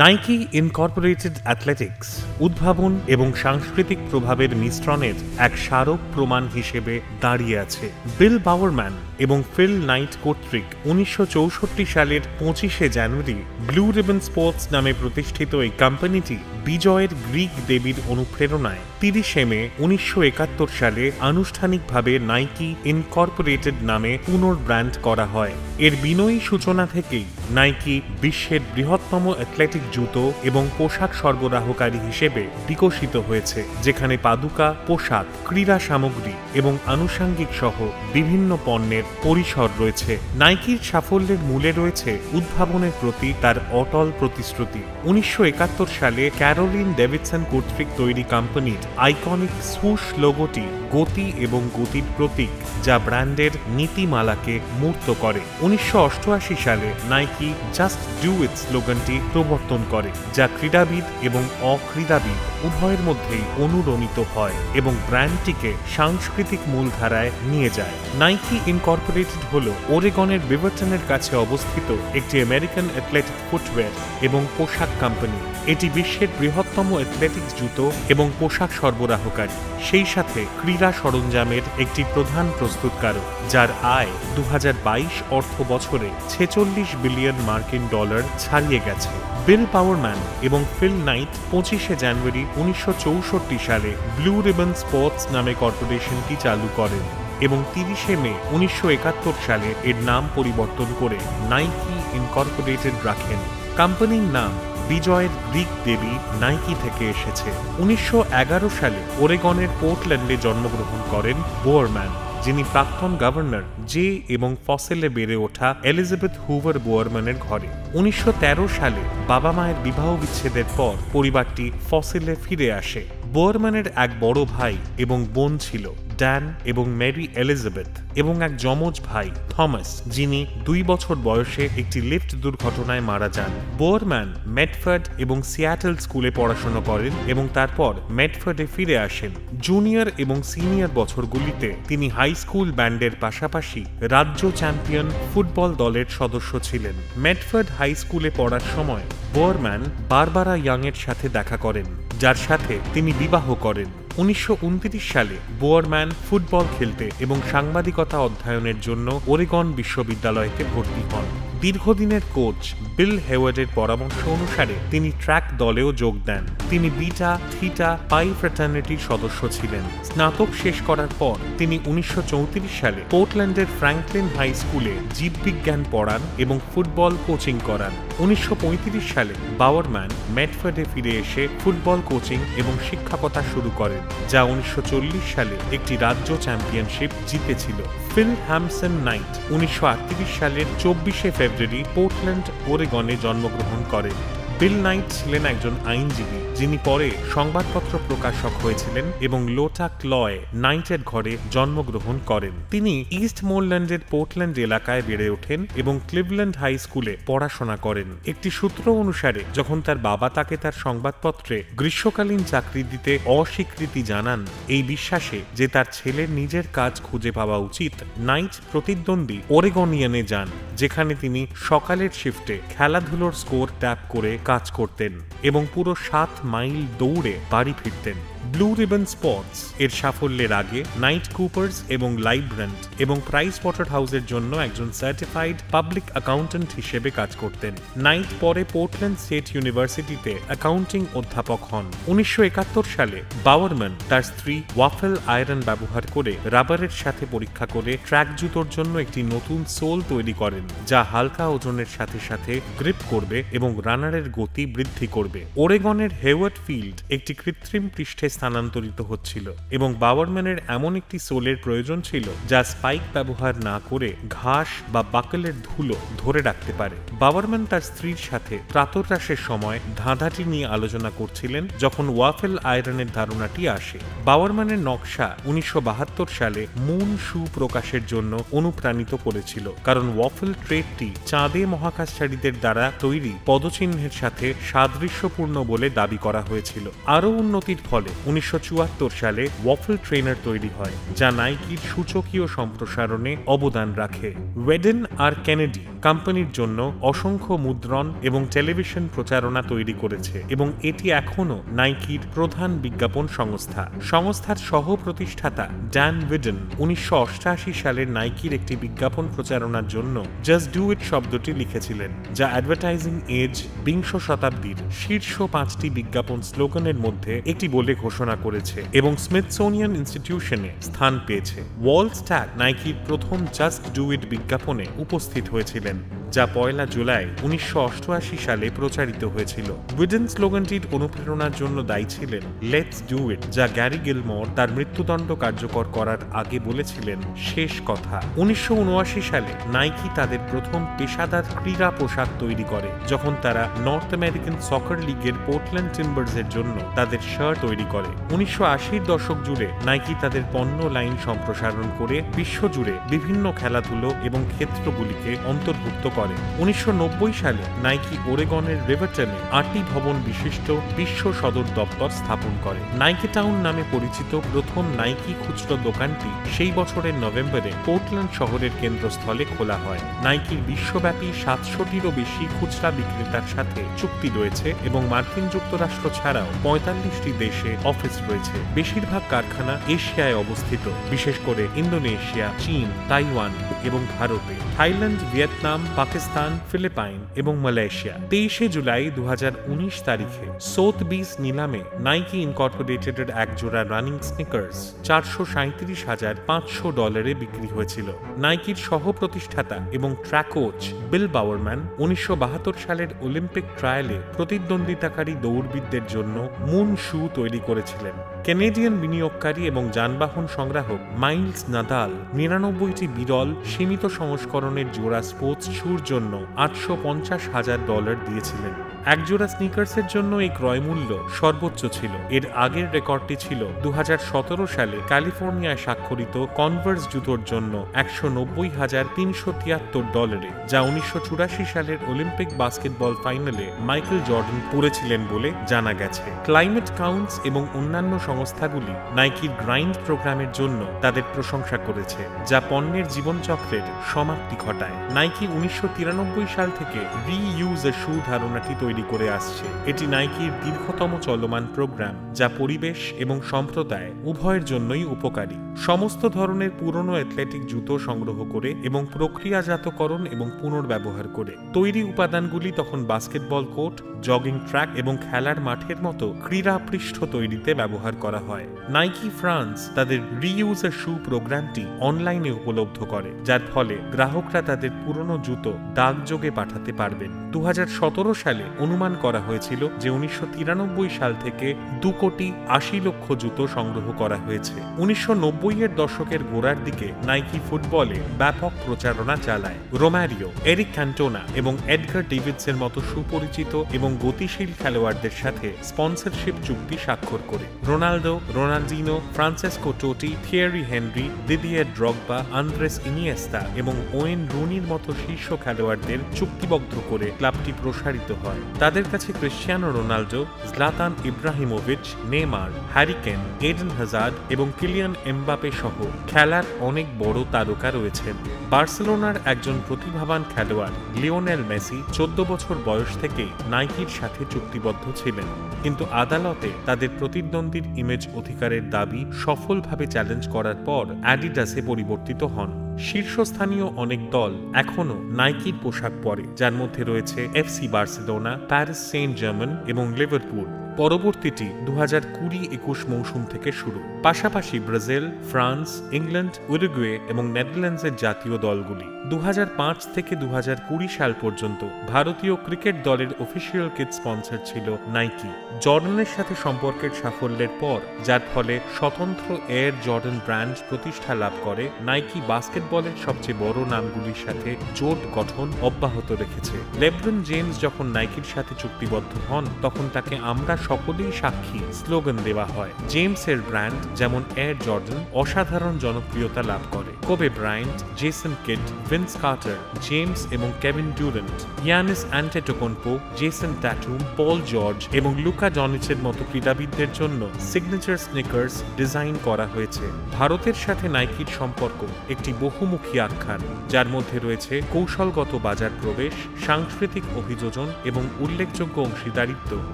Nike Incorporated athletics উদ্ভাবন এবং সাংস্কৃতিক প্রভাবের মিশ্রণের এক স্মারক প্রমাণ হিসেবে দাঁড়িয়ে আছে। বিল বাউয়ারম্যান এবং ফিল নাইট কর্তৃক 1964 সালের 25শে জানুয়ারি ব্লু রিবন স্পোর্টস নামে প্রতিষ্ঠিত এই কোম্পানিটি বিজয়ের গ্রিক দেবীর অনুপ্রেরণায় 30শে মে 1971 সালে আনুষ্ঠানিকভাবে নাইকি ইনকর্পোরেটেড নামে পুনর্ব্র্যান্ড করা হয়। এর বিনয়ী সূচনা থেকেই নাইকি বিশ্বের বৃহত্তম অ্যাথলেটিক জুতো এবং পোশাক সরবরাহকারী হিসেবে বিকশিত হয়েছে, যেখানে পাদুকা, পোশাক, ক্রীড়া সামগ্রী এবং আনুষঙ্গিক সহ বিভিন্ন পণ্যের পরিসর রয়েছে। নাইকির সাফল্যের মূলে রয়েছে উদ্ভাবনের প্রতি তার অটল প্রতিশ্রুতি। 1971 সালে ক্যারোলিন ডেভিডসন কর্তৃক তৈরি কোম্পানির আইকনিক সুশ লোগোটি গতি এবং গতির প্রতীক, যা ব্র্যান্ডের নীতিমালাকে মূর্ত করে। 1988 সালে নাইকি জাস্ট ডু ইট স্লোগানটি প্রবর্তন করে, যা ক্রীড়াবিদ এবং অক্রীড়াবিদ উভয়ের মধ্যেই অনুরণিত হয় এবং ব্র্যান্ডটিকে সাংস্কৃতিক মূলধারায় নিয়ে যায়। নাইকি ইনকর্পোরেটেড হল ওরেগনের বিভারটনের কাছে অবস্থিত একটি আমেরিকান অ্যাথলেটিক ফুটওয়্যার এবং পোশাক কোম্পানি। এটি বিশ্বের বৃহত্তম অ্যাথলেটিক্স জুতো এবং পোশাক সরবরাহকারী, সেই সাথে ক্রীড়া সরঞ্জামের একটি প্রধান প্রস্তুতকারক, যার আয় 2022 অর্থ বছরে 46 বিলিয়ন মার্কিন ডলার ছাড়িয়ে গেছে। বিল বাউয়ারম্যান এবং ফিল নাইট 25শে জানুয়ারি 1964 সালে ব্লু রিবন স্পোর্টস নামে কর্পোরেশনটি চালু করেন এবং 30শে মে 1971 সালে এর নাম পরিবর্তন করে নাইকি ইনকর্পোরেটেড রাখেন। কোম্পানির নাম বিজয়ের গ্রিক দেবী নাইকি থেকে এসেছে। 1911 সালে ওরেগনের পোর্টল্যান্ডে জন্মগ্রহণ করেন বাউয়ারম্যান, যিনি প্রাক্তন গভর্নর জে এবং ফসেলে বেড়ে ওঠা এলিজাবেথ হুভার বাউয়ারম্যানের ঘরে। 1913 সালে বাবা মায়ের বিবাহ বিচ্ছেদের পর পরিবারটি ফসেলে ফিরে আসে। বাউয়ারম্যানের এক বড় ভাই এবং বোন ছিল, ড্যান এবং মেরি এলিজাবেথ, এবং এক যমজ ভাই থমাস, যিনি 2 বছর বয়সে একটি লিফট দুর্ঘটনায় মারা যান। বাউয়ারম্যান মেডফোর্ড এবং সিয়াটল স্কুলে পড়াশোনা করেন এবং তারপর মেডফোর্ডে ফিরে আসেন। জুনিয়র এবং সিনিয়র বছরগুলিতে তিনি হাই স্কুল ব্যান্ডের পাশাপাশি রাজ্য চ্যাম্পিয়ন ফুটবল দলের সদস্য ছিলেন। মেডফোর্ড হাই স্কুলে পড়ার সময় বাউয়ারম্যান বারবারা ইয়াংয়ের সাথে দেখা করেন, যার সাথে তিনি বিবাহ করেন। 1929 সালে বাউয়ারম্যান ফুটবল খেলতে এবং সাংবাদিকতা অধ্যয়নের জন্য ওরেগন বিশ্ববিদ্যালয়তে ভর্তি হন। দীর্ঘদিনের কোচ বিল হেওয়ার্ডের পরামর্শ অনুসারে তিনি ট্র্যাক দলেও যোগ দেন। তিনি বিটা থিটা পাই ফ্র্যাটার্নিটির সদস্য ছিলেন। স্নাতক শেষ করার পর তিনি 1934 সালে পোর্টল্যান্ডের ফ্র্যাঙ্কলিন হাই স্কুলে জীববিজ্ঞান পড়ান এবং ফুটবল কোচিং করান। 1935 সালে বাউয়ারম্যান মেডফোর্ডে ফিরে এসে ফুটবল কোচিং এবং শিক্ষকতা শুরু করেন, যা 1940 সালে একটি রাজ্য চ্যাম্পিয়নশিপ জিতেছিল। ফিল হ্যামসন নাইট 1938 সালের 24শে ফেব্রুয়ারি পোর্টল্যান্ড, ওরেগনে জন্মগ্রহণ করেন। বিল নাইট ছিলেন একজন আইনজীবী, যিনি পরে সংবাদপত্র প্রকাশক হয়েছিলেন এবং লোটা ক্লয় নাইটের ঘরে জন্মগ্রহণ করেন। তিনি ইস্ট মোরল্যান্ডের পোর্টল্যান্ড এলাকায় বেড়ে ওঠেন এবং ক্লিভল্যান্ড হাই স্কুলে পড়াশোনা করেন। একটি সূত্র অনুসারে যখন তার বাবা তাকে তার সংবাদপত্রে গ্রীষ্মকালীন চাকরি দিতে অস্বীকৃতি জানান, এই বিশ্বাসে যে তার ছেলের নিজের কাজ খুঁজে পাওয়া উচিত, নাইট প্রতিদ্বন্দ্বী ওরেগনিয়ানে যান, যেখানে তিনি সকালের শিফটে খেলাধুলোর স্কোর ট্যাপ করে কাজ করতেন এবং পুরো 7 মাইল দৌড়ে বাড়ি ফিরতেন। ব্লু রিবন স্পোর্টস এর সাফল্যের আগে নাইট কুপার্স এবং লাইব্রান্ট এবং প্রাইস ওয়াটার হাউসের জন্য একজন সার্টিফাইড পাবলিক অ্যাকাউন্ট্যান্ট হিসেবে কাজ করতেন। নাইট পরে পোর্টল্যান্ড স্টেট ইউনিভার্সিটিতে অ্যাকাউন্টিং অধ্যাপক হন। 1971 সালে বাউয়ারম্যান তার স্ত্রী ওয়াফেল আয়রন ব্যবহার করে রাবারের সাথে পরীক্ষা করে ট্র্যাক জুতোর জন্য একটি নতুন সোল তৈরি করেন, যা হালকা ওজনের সাথে সাথে গ্রিপ করবে এবং রানারের গতি বৃদ্ধি করবে। ওরেগনের হেওয়ার্ড ফিল্ড একটি কৃত্রিম পৃষ্ঠে স্থানান্তরিত হচ্ছিল এবং বাউয়ারম্যানের এমন একটি সোলের প্রয়োজন ছিল যা স্পাইক ব্যবহার না করে ঘাস বা বাকলের ধুলো ধরে রাখতে পারে। বাউয়ারম্যান তার স্ত্রীর সাথে প্রাতরাশের সময় ধাঁধাটি নিয়ে আলোচনা করছিলেন যখন ওয়াফেল আয়রনের ধারণাটি আসে। বাউয়ারম্যানের নকশা 1972 সালে মুন শু প্রকাশের জন্য অনুপ্রাণিত করেছিল, কারণ ওয়াফেল ট্রেডটি চাঁদে মহাকাশচারীদের দ্বারা তৈরি পদচিহ্নের সাথে সাদৃশ্যপূর্ণ বলে দাবি করা হয়েছিল। আরও উন্নতির ফলে 1974 সালে ওয়াফল ট্রেনার তৈরি হয়, যা নাইকির সূচকীয় সম্প্রসারণে অবদান রাখে। ওয়েডেন আর কেনেডি কোম্পানির জন্য অসংখ্য মুদ্রণ এবং টেলিভিশন প্রচারণা তৈরি করেছে এবং এটি এখনও নাইকির প্রধান বিজ্ঞাপন সংস্থা। সংস্থার সহ প্রতিষ্ঠাতা ড্যান উইডেন 1988 সালের নাইকির একটি বিজ্ঞাপন প্রচারণার জন্য জাস্ট ডু ইট শব্দটি লিখেছিলেন, যা অ্যাডভার্টাইজিং এজ বিংশ শতাব্দীর শীর্ষ 5টি বিজ্ঞাপন স্লোগানের মধ্যে একটি বলে ঘোষণা করেছে এবং স্মিথসোনিয়ান ইনস্টিটিউশনে স্থান পেয়েছে। ওয়াল স্ট্যাক নাইকির প্রথম জাস্ট ডু ইট বিজ্ঞাপনে উপস্থিত হয়েছিলেন, যা 1 জুলাই 1988 সালে প্রচারিত হয়েছিল। উইডেন স্লোগানটির অনুপ্রেরণার জন্য দায়ী ছিলেন লেটস ডু ইট, যা গ্যারি গিলমোর তার মৃত্যুদণ্ড কার্যকর করার আগে বলেছিলেন শেষ কথা। 1979 সালে নাইকি তাদের প্রথম পেশাদার ক্রীড়া পোশাক তৈরি করে, যখন তারা নর্থ আমেরিকান সকার লিগের পোর্টল্যান্ড টিম্বার্সের জন্য তাদের শার্ট তৈরি করে। 1980-র দশক জুড়ে নাইকি তাদের পণ্য লাইন সম্প্রসারণ করে বিশ্বজুড়ে বিভিন্ন খেলাধুলো এবং ক্ষেত্রগুলিকে অন্তর্ভুক্ত করে। 1990 সালে নাইকি ওরেগনের রিভারটনে 8টি ভবন বিশিষ্ট বিশ্ব সদর দপ্তর স্থাপন করে। নাইকি টাউন নামে পরিচিত প্রথম নাইকি খুচরো দোকানটি সেই বছরের নভেম্বরে পোর্টল্যান্ড শহরের কেন্দ্রস্থলে খোলা হয়। নাইকির বিশ্বব্যাপী 700টিরও বেশি খুচরা বিক্রেতার সাথে চুক্তি রয়েছে এবং মার্কিন যুক্তরাষ্ট্র ছাড়াও 45টি দেশে অফিস রয়েছে। বেশিরভাগ কারখানা এশিয়ায় অবস্থিত, বিশেষ করে ইন্দোনেশিয়া, চীন, তাইওয়ান এবং ভারতে। থাইল্যান্ড, ভিয়েতনাম, পাকিস্তান, ফিলিপাইন এবং মালয়েশিয়া। 23 জুলাই 2019 তারিখে সোথবিস নিলামে নাইকি ইনকর্পোরেটেডের একজোড়া রানিং স্নিকার্স $437,500 বিক্রি হয়েছিল। নাইকির সহ প্রতিষ্ঠাতা এবং ট্র্যাক কোচ বিল বাওয়ারম্যান 1972 সালের অলিম্পিক ট্রায়ালে প্রতিদ্বন্দ্বিতাকারী দৌড়বিদদের জন্য মুন শু তৈরি করেছিলেন। কেনেডিয়ান বিনিয়োগকারী এবং যানবাহন সংগ্রাহক মাইলস নাদাল 99টি বিরল সীমিত সংস্করণের জোড়া স্পোর্টস শুর জন্য $850,000 দিয়েছিলেন। একজোড়া স্নিকার্সের জন্য এই ক্রয়মূল্য সর্বোচ্চ ছিল। এর আগের রেকর্ডটি ছিল 2017 সালে ক্যালিফোর্নিয়ায় স্বাক্ষরিত কনভার্স জুতোর জন্য $190,373, যা 1984 সালের অলিম্পিক বাস্কেটবল ফাইনালে মাইকেল জর্ডান পরেছিলেন বলে জানা গেছে। ক্লাইমেট কাউন্টস এবং অন্যান্য সংস্থাগুলি নাইকির গ্রাইন্ড প্রোগ্রামের জন্য তাদের প্রশংসা করেছে, যা পণ্যের জীবনচক্রের সমাপ্তি ঘটায়। নাইকি 1993 সাল থেকে রিইউজ এ শু ধারণাটি তৈরি করে আসছে। এটি নাইকির দীর্ঘতম চলমান প্রোগ্রাম, যা পরিবেশ এবং সম্প্রদায় উভয়ের জন্যই উপকারী। সমস্ত ধরনের পুরনো অ্যাথলেটিক জুতো সংগ্রহ করে এবং প্রক্রিয়াজাতকরণ এবং পুনর্ব্যবহার করে তৈরি উপাদানগুলি তখন বাস্কেটবল কোর্ট, জগিং ট্র্যাক এবং খেলার মাঠের মতো ক্রীড়া পৃষ্ঠ তৈরিতে ব্যবহার করা হয়। নাইকি ফ্রান্স তাদের রিইউজ এ শু প্রোগ্রামটি অনলাইনে উপলব্ধ করে, যার ফলে গ্রাহকরা তাদের পুরনো জুতো ডাকযোগে পাঠাতে পারবেন। 2017 সালে অনুমান করা হয়েছিল যে 1993 সাল থেকে 2,80,00,000 জুতো সংগ্রহ করা হয়েছে। 1990-এর দশকের গোড়ার দিকে নাইকি ফুটবলে ব্যাপক প্রচারণা চালায়। রোমারিও, এরিক ক্যান্টোনা এবং এডগার ডেভিডসের মতো সুপরিচিত এবং গতিশীল খেলোয়াড়দের সাথে স্পন্সরশিপ চুক্তি স্বাক্ষর করে। Ronaldo, Ronaldinho, Francesco Totti, Thierry Henry, Didier Drogba, Andres Iniesta এবং ওয়েন রুনির মতো শীর্ষ খেলোয়াড়দের চুক্তিবদ্ধ করে ক্লাবটি প্রসারিত হয়। তাদের কাছে Cristiano Ronaldo, Zlatan Ibrahimovic, Neymar, Harry Kane, Eden Hazard এবং কিলিয়ান এমবাপে সহ খেলার অনেক বড় তারকা রয়েছেন। বার্সেলোনার একজন প্রতিভাবান খেলোয়াড় লিওনেল মেসি 14 বছর বয়স থেকেই নাইকির সাথে চুক্তিবদ্ধ ছিলেন, কিন্তু আদালতে তাদের প্রতিদ্বন্দ্বীর ইমেজ অধিকারের দাবি সফলভাবে চ্যালেঞ্জ করার পর অ্যাডিডাসে পরিবর্তিত হন। শীর্ষস্থানীয় অনেক দল এখনও নাইকির পোশাক পরে, যার মধ্যে রয়েছে FC Barcelona, Paris Saint Germain এবং লিভারপুল। পরবর্তীটি 2020-21 মৌসুম থেকে শুরু। পাশাপাশি ব্রাজিল, ফ্রান্স, ইংল্যান্ড, উরুগুয়ে এবং নেদারল্যান্ডসের জাতীয় দলগুলি। 2005 থেকে 2020 সাল পর্যন্ত ভারতীয় ক্রিকেট দলের অফিসিয়াল কিট স্পন্সর ছিল নাইকি। জর্ডানের সাথে সম্পর্কের সাফল্যের পর, যার ফলে স্বতন্ত্র এয়ার জর্ডান ব্র্যান্ড প্রতিষ্ঠা লাভ করে, নাইকি বাস্কেটবলের সবচেয়ে বড় নামগুলির সাথে জোট গঠন অব্যাহত রেখেছে। লেব্রন জেমস যখন নাইকির সাথে চুক্তিবদ্ধ হন, তখন তাকে আমরা সকলেই সাক্ষী স্লোগান দেওয়া হয়। জেমসের ব্র্যান্ড যেমন এয়ার জর্ডান অসাধারণ জনপ্রিয়তা লাভ করে। Kobe Bryant, Jason Kidd, Vince Carter, James এবং Kevin Durant, Giannis Antetokounmpo, Jason Tatum, Paul George এবং লুকা ডনিচের মতো ক্রীড়াবিদদের জন্য সিগনেচার স্নিকার্স ডিজাইন করা হয়েছে। ভারতের সাথে নাইকির সম্পর্ক একটি বহুমুখী আখ্যান, যার মধ্যে রয়েছে কৌশলগত বাজার প্রবেশ, সাংস্কৃতিক অভিযোজন এবং উল্লেখযোগ্য অংশীদারিত্ব,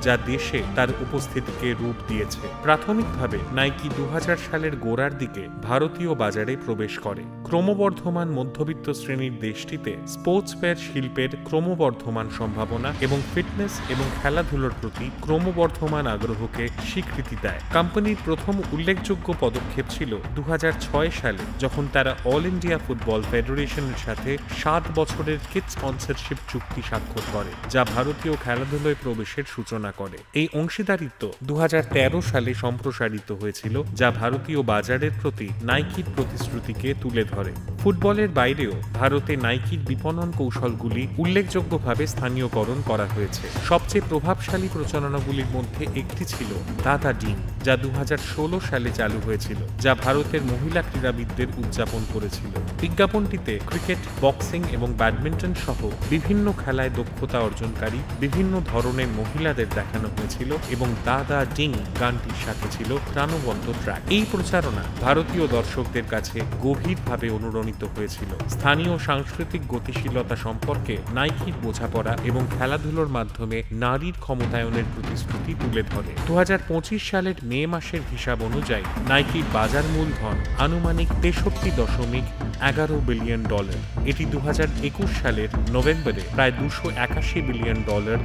যা দেশে তার উপস্থিতিকে রূপ দিয়েছে। প্রাথমিকভাবে নাইকি 2000 সালের গোড়ার দিকে ভারতীয় বাজারে প্রবেশ করে। ক্রমবর্ধমান মধ্যবিত্ত শ্রেণীর দেশটিতে স্পোর্টসওয়্যার শিল্পের ক্রমবর্ধমান সম্ভাবনা এবং ফিটনেস এবং খেলাধুলোর প্রতি ক্রমবর্ধমান আগ্রহকে স্বীকৃতি দেয়। কোম্পানির প্রথম উল্লেখযোগ্য পদক্ষেপ ছিল 2006 সালে, যখন তারা অল ইন্ডিয়া ফুটবল ফেডারেশনের সাথে 7 বছরের কিট স্পন্সরশিপ চুক্তি স্বাক্ষর করে, যা ভারতীয় খেলাধুলোয় প্রবেশের সূচনা করে। এই অংশীদারিত্ব 2013 সালে সম্প্রসারিত হয়েছিল, যা ভারতীয় বাজারের প্রতি নাইকির প্রতিশ্রুতিকে তুলে ধরে। ফুটবলের বাইরেও ভারতে নাইকির বিপণন কৌশলগুলি উল্লেখযোগ্যভাবে স্থানীয়করণ করা হয়েছে। সবচেয়ে প্রভাবশালী প্রচারণাগুলির মধ্যে একটি ছিল দাদা ডিং, যা 2016 সালে চালু হয়েছিল, যা ভারতের মহিলা ক্রীড়াবিদদের উদযাপন করেছিল। বিজ্ঞাপনটিতে ক্রিকেট, বক্সিং এবং ব্যাডমিন্টন সহ বিভিন্ন খেলায় দক্ষতা অর্জনকারী বিভিন্ন ধরনের মহিলাদের দেখানো হয়েছিল এবং দাদা ডিং গানটির সাথে ছিল প্রাণবন্ত ট্র্যাক। এই প্রচারণা ভারতীয় দর্শকদের কাছে গভীরভাবে অনুরণিত হয়েছিল। স্থানীয় সাংস্কৃতিক গতিশীলতা সম্পর্কে নাইকির বোঝাপড়া এবং খেলাধুলোর মাধ্যমে নারীর ক্ষমতায়নের প্রতিশ্রুতি তুলে ধরে। 2025 সালের মে মাসের হিসাব অনুযায়ী নাইকির বাজার মূলধন আনুমানিক $63.11 বিলিয়ন। এটি 2021 সালের নভেম্বরে প্রায় $281 বিলিয়ন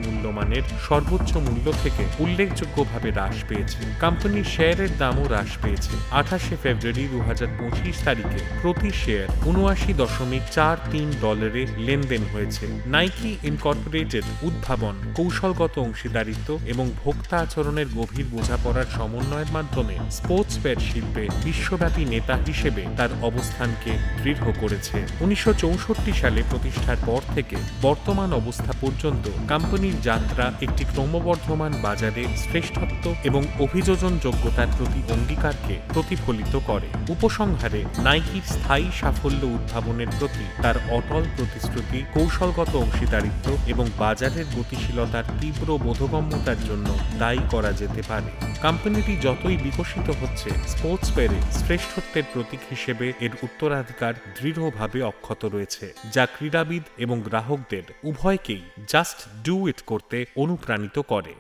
মূল্যমানের সর্বোচ্চ মূল্য থেকে উল্লেখযোগ্যভাবে হ্রাস পেয়েছে। কোম্পানির শেয়ারের দামও হ্রাস পেয়েছে। 28 ফেব্রুয়ারি 2025 তারিখে প্রতি শেয়ার $79.43 লেনদেন হয়েছে। নাইকি ইনকর্পোরেটেড উদ্ভাবন, কৌশলগত অংশীদারিত্ব এবং ভোক্তা আচরণের গভীর বোঝাপড়ার সমন্বয়ের মাধ্যমে স্পোর্টসওয়্যার শিল্পে বিশ্বব্যাপী নেতা হিসেবে তার অবস্থানকে দৃঢ় করেছে। 1964 সালে প্রতিষ্ঠার পর থেকে বর্তমান অবস্থা পর্যন্ত কোম্পানির যাত্রা একটি ক্রমবর্ধমান বাজারে শ্রেষ্ঠত্ব এবং অভিযোজন যোগ্যতার প্রতি অঙ্গীকারকে প্রতিফলিত করে। উপসংহারে, নাইকির স্থায়ী সাফল্য উদ্ভাবনের প্রতি তার অটল প্রতিশ্রুতি, কৌশলগত অংশীদারিত্ব এবং বাজারের গতিশীলতার তীব্র বোধগম্যতার জন্য দায়ী করা যেতে পারে। কোম্পানিটি যতই বিকশিত হচ্ছে, স্পোর্টসওয়্যারে শ্রেষ্ঠত্বের প্রতীক হিসেবে এর উত্তরাধিকার দৃঢ়ভাবে অক্ষত রয়েছে, যা ক্রীড়াবিদ এবং গ্রাহকদের উভয়কেই জাস্ট ডু ইট করতে অনুপ্রাণিত করে।